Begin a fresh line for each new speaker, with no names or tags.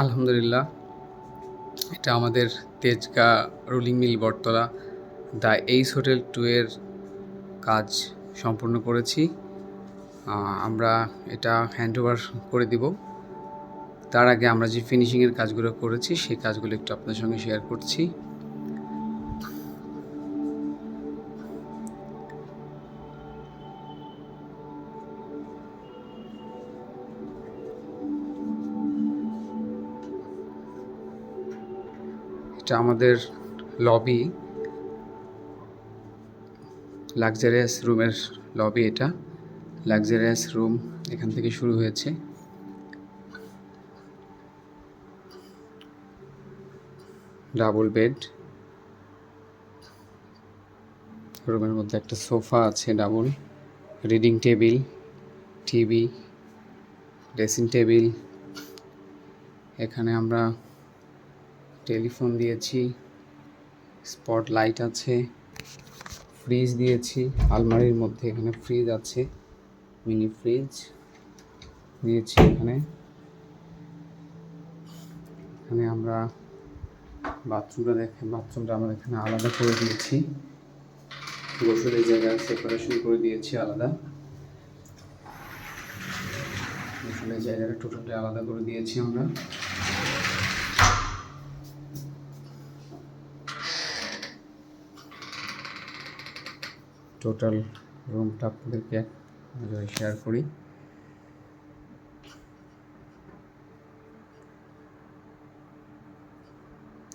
আলহামদুলিল্লাহ, এটা আমাদের Tejgaon rolling mill Bottola the ace hotel 2 এর কাজ সম্পূর্ণ করেছি। আমরা এটা হ্যান্ডওভার করে দিব। তার আগে আমরা যে ফিনিশিংয়ের কাজগুলো করেছি সেই কাজগুলো একটু আপনাদের সঙ্গে শেয়ার করছি। এটা আমাদের লবি, লাক্সারিয়াস রুমের লবি। এটা লাক্সারিয়াস রুম, এখান থেকে শুরু হয়েছে। ডাবল বেড, রুমের মধ্যে একটা সোফা আছে double, reading table, TV, dressing table. এখানে আমরা টেলিফোন দিয়েছি, স্পট লাইট আছে, ফ্রিজ দিয়েছি। আলমারির মধ্যে এখানে ফ্রিজ আছে, মিনি ফ্রিজ দিয়েছি। এখানে আমরা বাথরুমটা আমরা এখানে আলাদা করে দিয়েছি। গোসলের জায়গা সেপারেশন করে দিয়েছি আলাদা, গোসলের জায়গাটা টোটালি আলাদা করে দিয়েছি আমরা। টোটাল রুমটা আপনাদেরকে শেয়ার করি।